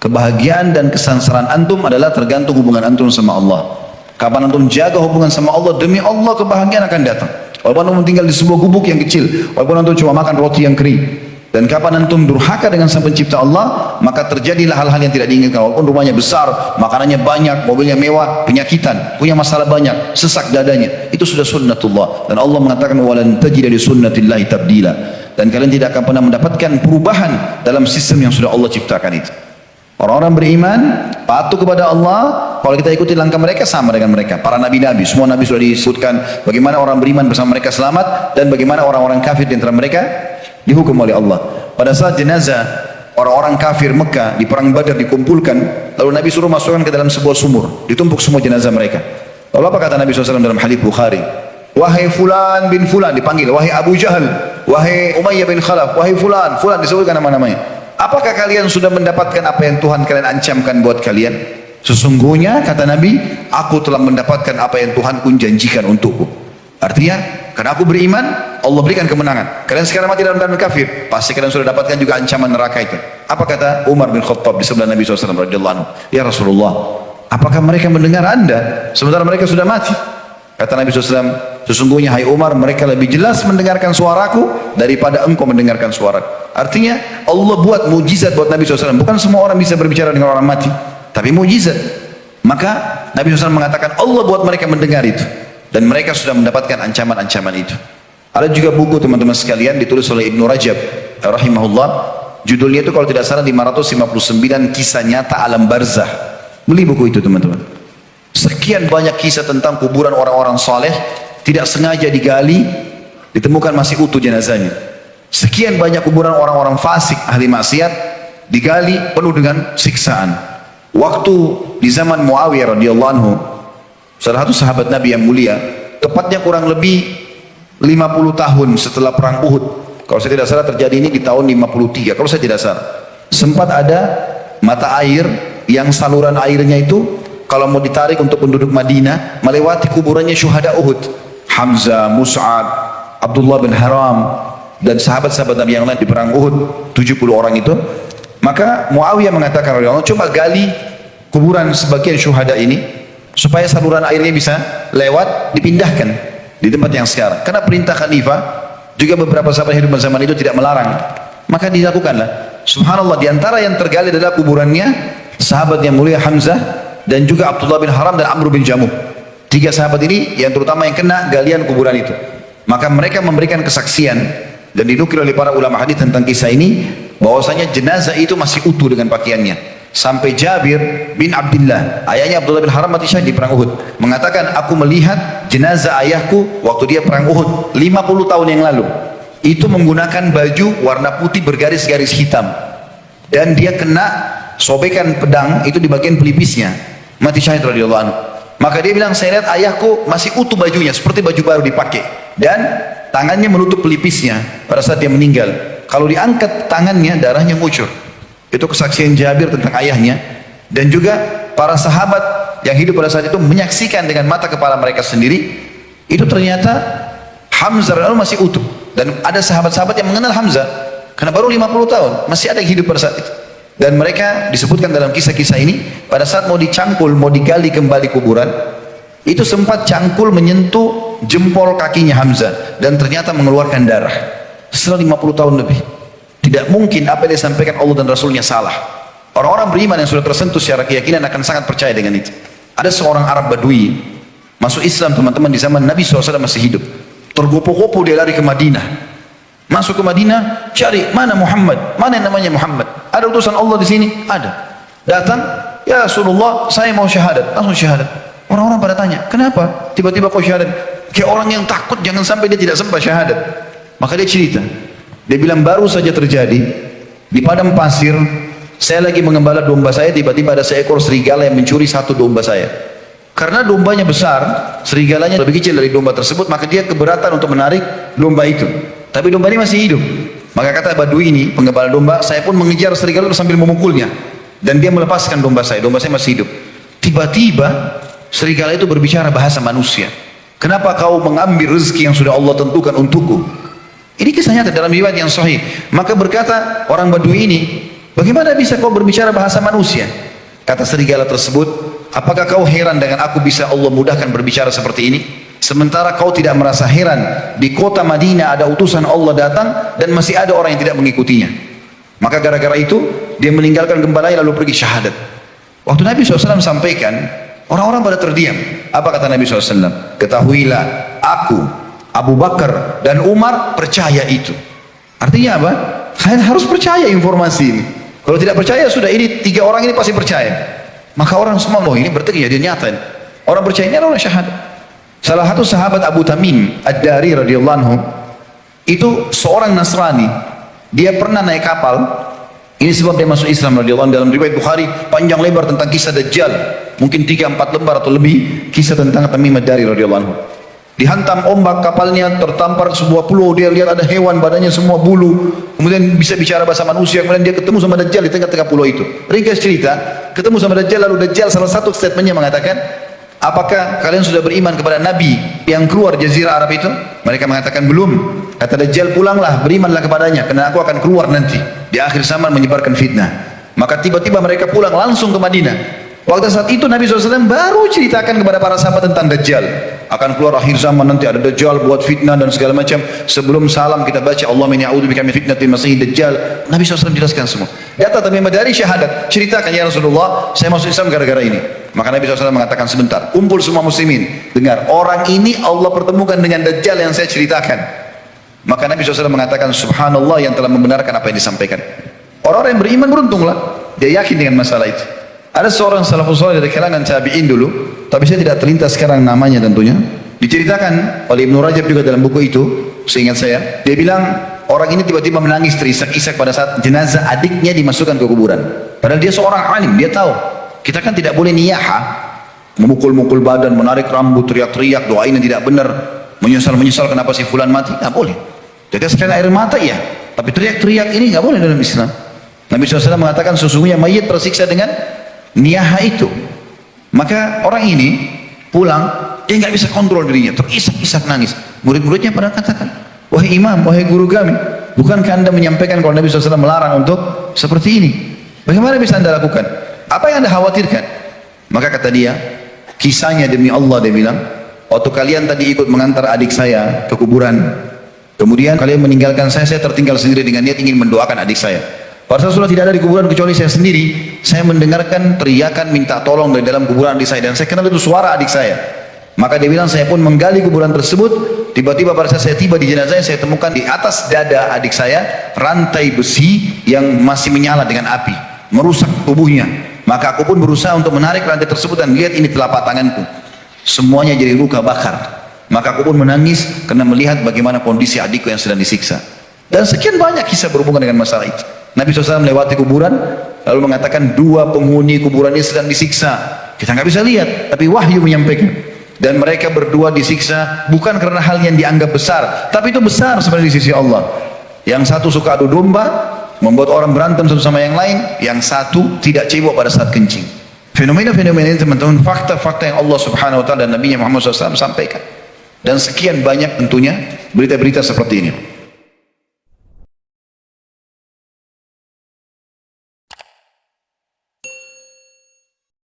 Kebahagiaan dan kesengsaraan antum adalah tergantung hubungan antum sama Allah. Kapan antum jaga hubungan sama Allah, demi Allah kebahagiaan akan datang. Walaupun antum tinggal di sebuah gubuk yang kecil, walaupun antum cuma makan roti yang kering. Dan kapan antum durhaka dengan sang pencipta Allah, maka terjadilah hal-hal yang tidak diinginkan. Walaupun rumahnya besar, makanannya banyak, mobilnya mewah, penyakitan, punya masalah banyak, sesak dadanya. Itu sudah sunnatullah. Dan Allah mengatakan, walan tajida li sunnatillahi tabdila. Dan kalian tidak akan pernah mendapatkan perubahan dalam sistem yang sudah Allah ciptakan itu. Orang-orang beriman patuh kepada Allah. Kalau kita ikuti langkah mereka, sama dengan mereka. Para nabi-nabi, semua nabi sudah disebutkan bagaimana orang beriman bersama mereka selamat, dan bagaimana orang-orang kafir di antara mereka dihukum oleh Allah. Pada saat jenazah orang-orang kafir Mekah di perang Badar dikumpulkan, lalu Nabi suruh masukkan ke dalam sebuah sumur, ditumpuk semua jenazah mereka. Lalu apa kata Nabi SAW dalam hadits Bukhari? Wahai fulan bin fulan, dipanggil. Wahai Abu Jahal, wahai Umayyah bin Khalaf, wahai fulan, fulan, disebutkan nama-namanya. Apakah kalian sudah mendapatkan apa yang Tuhan kalian ancamkan buat kalian? Sesungguhnya kata Nabi, aku telah mendapatkan apa yang Tuhanku janjikan untukku. Artinya, karena aku beriman, Allah berikan kemenangan. Kalian sekarang mati dalam keadaan kafir, pasti kalian sudah dapatkan juga ancaman neraka itu. Apa kata Umar bin Khattab di sebelah Nabi SAW radhiyallahu anhu? Ya Rasulullah, apakah mereka mendengar Anda sementara mereka sudah mati? Kata Nabi SAW, sesungguhnya hai Umar, mereka lebih jelas mendengarkan suaraku daripada engkau mendengarkan suaraku. Artinya Allah buat mujizat buat Nabi SAW. Bukan semua orang bisa berbicara dengan orang mati, tapi mujizat. Maka Nabi SAW mengatakan Allah buat mereka mendengar itu, dan mereka sudah mendapatkan ancaman-ancaman itu. Ada juga buku teman-teman sekalian ditulis oleh Ibnu Rajab rahimahullah, judulnya itu kalau tidak salah 559 kisah nyata alam barzah. Beli buku itu teman-teman. Sekian banyak kisah tentang kuburan orang-orang saleh, tidak sengaja digali, ditemukan masih utuh jenazahnya. Sekian banyak kuburan orang-orang fasik, ahli maksiat, digali penuh dengan siksaan. Waktu di zaman Muawiyah radhiyallahu anhu, salah satu sahabat Nabi yang mulia, tepatnya kurang lebih 50 tahun setelah perang Uhud. Kalau saya tidak salah terjadi ini di tahun 53, kalau saya tidak salah. Sempat ada mata air yang saluran airnya itu kalau mau ditarik untuk penduduk Madinah melewati kuburannya syuhada Uhud. Hamzah, Mus'ab, Abdullah bin Haram, dan sahabat-sahabat Nabi yang lain di perang Uhud, 70 orang itu. Maka Muawiyah mengatakan, coba gali kuburan sebagian syuhada ini supaya saluran airnya bisa lewat, dipindahkan di tempat yang sekarang. Karena perintah khalifah, juga beberapa sahabat hidup zaman itu tidak melarang, maka dilakukanlah. Subhanallah, di antara yang tergali adalah kuburannya sahabat yang mulia Hamzah, dan juga Abdullah bin Haram dan Amr bin Jamuh. Tiga sahabat ini yang terutama yang kena galian kuburan itu. Maka mereka memberikan kesaksian, dan dinukil oleh para ulama hadis tentang kisah ini, bahwasanya jenazah itu masih utuh dengan pakaiannya. Sampai Jabir bin Abdullah, ayahnya Abdullah bin Haram mati syahid di perang Uhud, mengatakan aku melihat jenazah ayahku waktu dia perang Uhud 50 tahun yang lalu. Itu menggunakan baju warna putih bergaris-garis hitam, dan dia kena sobekan pedang itu di bagian pelipisnya, mati syahid radhiyallahu anhu. Maka dia bilang, saya lihat ayahku masih utuh bajunya, seperti baju baru dipakai, dan tangannya menutup pelipisnya pada saat dia meninggal. Kalau diangkat tangannya, darahnya ngucur. Itu kesaksian Jabir tentang ayahnya. Dan juga para sahabat yang hidup pada saat itu menyaksikan dengan mata kepala mereka sendiri, itu ternyata Hamzah masih utuh. Dan ada sahabat-sahabat yang mengenal Hamzah karena baru 50 tahun, masih ada yang hidup pada saat itu. Dan mereka disebutkan dalam kisah-kisah ini, pada saat mau dicangkul, mau digali kembali kuburan, itu sempat cangkul menyentuh jempol kakinya Hamzah, dan ternyata mengeluarkan darah setelah 50 tahun lebih. Tidak mungkin apa yang disampaikan Allah dan Rasulnya salah. Orang-orang beriman yang sudah tersentuh secara keyakinan akan sangat percaya dengan itu. Ada seorang Arab Badui masuk Islam teman-teman di zaman Nabi SAW masih hidup. Tergopoh-gopoh dia lari ke Madinah. Masuk ke Madinah, cari mana Muhammad, mana yang namanya Muhammad. Ada utusan Allah di sini? Ada. Datang, ya Rasulullah, saya mau syahadat. Langsung syahadat. Orang-orang pada tanya, kenapa tiba-tiba kau syahadat? Kayak orang yang takut jangan sampai dia tidak sempat syahadat. Maka dia cerita. Dia bilang, baru saja terjadi di padang pasir, saya lagi mengembala domba saya, tiba-tiba ada seekor serigala yang mencuri satu domba saya. Karena dombanya besar, serigalanya lebih kecil dari domba tersebut, maka dia keberatan untuk menarik domba itu. Tapi domba ini masih hidup. Maka kata Badui ini, penggembala domba, saya pun mengejar serigala itu sambil memukulnya, dan dia melepaskan domba saya masih hidup. Tiba-tiba serigala itu berbicara bahasa manusia. Kenapa kau mengambil rezeki yang sudah Allah tentukan untukku? Ini kisahnya dalam riwayat yang sahih. Maka berkata orang Badui ini, Bagaimana bisa kau berbicara bahasa manusia? Kata serigala tersebut, apakah kau heran dengan aku bisa Allah mudahkan berbicara seperti ini? Sementara kau tidak merasa heran, di kota Madinah ada utusan Allah datang dan masih ada orang yang tidak mengikutinya. Maka gara-gara itu, dia meninggalkan gembalanya lalu pergi syahadat. Waktu Nabi SAW sampaikan, orang-orang pada terdiam. Apa kata Nabi SAW? Ketahuilah, aku, Abu Bakar dan Umar percaya itu. Artinya apa? Kalian harus percaya informasi ini. Kalau tidak percaya sudah, ini 3 orang ini pasti percaya. Maka orang semua, loh ini berarti dia nyata. Orang percaya ini orang syahadat. Salah satu sahabat Abu Tamim Ad-Dari radhiyallahu anhu, itu seorang Nasrani. Dia pernah naik kapal. Ini sebab dia masuk Islam radhiyallahu anhu. Dalam riwayat Bukhari panjang lebar tentang kisah Dajjal. Mungkin 3-4 lembar atau lebih kisah tentang Tamim Ad-Dari radhiyallahu anhu. Dihantam ombak kapalnya, tertampar sebuah pulau, dia lihat ada hewan badannya semua bulu, kemudian bisa bicara bahasa manusia, kemudian dia ketemu sama Dajjal di tengah-tengah pulau itu. Ringkas cerita, ketemu sama Dajjal, lalu Dajjal salah satu statementnya mengatakan, apakah kalian sudah beriman kepada Nabi yang keluar jazirah Arab itu? Mereka mengatakan belum. Kata Dajjal, pulanglah, berimanlah kepadanya, karena aku akan keluar nanti di akhir zaman menyebarkan fitnah. Maka tiba-tiba mereka pulang langsung ke Madinah. Waktu saat itu Nabi SAW baru ceritakan kepada para sahabat tentang Dajjal. Akan keluar akhir zaman, nanti ada Dajjal buat fitnah dan segala macam. Sebelum salam kita baca Allah min ya'udzubika min fitnatil masih Dajjal. Nabi SAW jelaskan semua. Datang Tamim Ad-Dari syahadat, ceritakan ya Rasulullah, saya masuk Islam gara-gara ini. Maka Nabi SAW mengatakan, sebentar, kumpul semua muslimin, dengar, orang ini Allah pertemukan dengan Dajjal yang saya ceritakan. Maka Nabi SAW mengatakan, subhanallah yang telah membenarkan apa yang disampaikan. Orang-orang yang beriman beruntunglah, dia yakin dengan masalah itu. Ada seorang salafus saleh dari kalangan tabi'in dulu, tapi saya tidak terlintas sekarang namanya tentunya. Diceritakan oleh Ibnu Rajab juga dalam buku itu, seingat saya. Dia bilang, orang ini tiba-tiba menangis terisak-isak pada saat jenazah adiknya dimasukkan ke kuburan. Padahal dia seorang alim, dia tahu. Kita kan tidak boleh niyaha, memukul-mukul badan, menarik rambut, teriak-teriak, doain yang tidak benar, menyesal-menyesal kenapa si fulan mati, tidak boleh. Teteskan air mata ya, tapi teriak-teriak ini tidak boleh dalam Islam. Nabi SAW mengatakan sesungguhnya mayit tersiksa dengan niyaha itu. Maka orang ini pulang, dia nggak bisa kontrol dirinya, terisak-isak nangis. Murid-muridnya pada katakan, wahai imam, wahai guru kami, bukankah anda menyampaikan kalau Nabi SAW melarang untuk seperti ini? Bagaimana bisa anda lakukan? Apa yang anda khawatirkan? Maka kata dia, kisahnya demi Allah, dia bilang, waktu kalian tadi ikut mengantar adik saya ke kuburan, kemudian kalian meninggalkan saya tertinggal sendiri dengan niat ingin mendoakan adik saya. Pada saat sudah tidak ada di kuburan kecuali saya sendiri, saya mendengarkan teriakan minta tolong dari dalam kuburan adik saya, dan saya kenal itu suara adik saya. Maka dia bilang, saya pun menggali kuburan tersebut. Tiba-tiba pada saat saya tiba di jenazahnya, saya temukan di atas dada adik saya rantai besi yang masih menyala dengan api, merusak tubuhnya. Maka aku pun berusaha untuk menarik rantai tersebut dan lihat ini telapak tanganku, semuanya jadi luka bakar. Maka aku pun menangis karena melihat bagaimana kondisi adikku yang sedang disiksa. Dan sekian banyak kisah berhubungan dengan masalah itu. Nabi SAW melewati kuburan, lalu mengatakan 2 penghuni kuburan ini sedang disiksa. Kita nggak bisa lihat, tapi wahyu menyampaikan. Dan mereka berdua disiksa bukan karena hal yang dianggap besar, tapi itu besar sebenarnya di sisi Allah. Yang satu suka adu domba, membuat orang berantem satu sama yang lain. Yang satu tidak cebok pada saat kencing. Fenomena-fenomena ini teman-teman, fakta-fakta yang Allah Subhanahu Wa Taala dan Nabi Muhammad SAW sampaikan. Dan sekian banyak tentunya berita-berita seperti ini.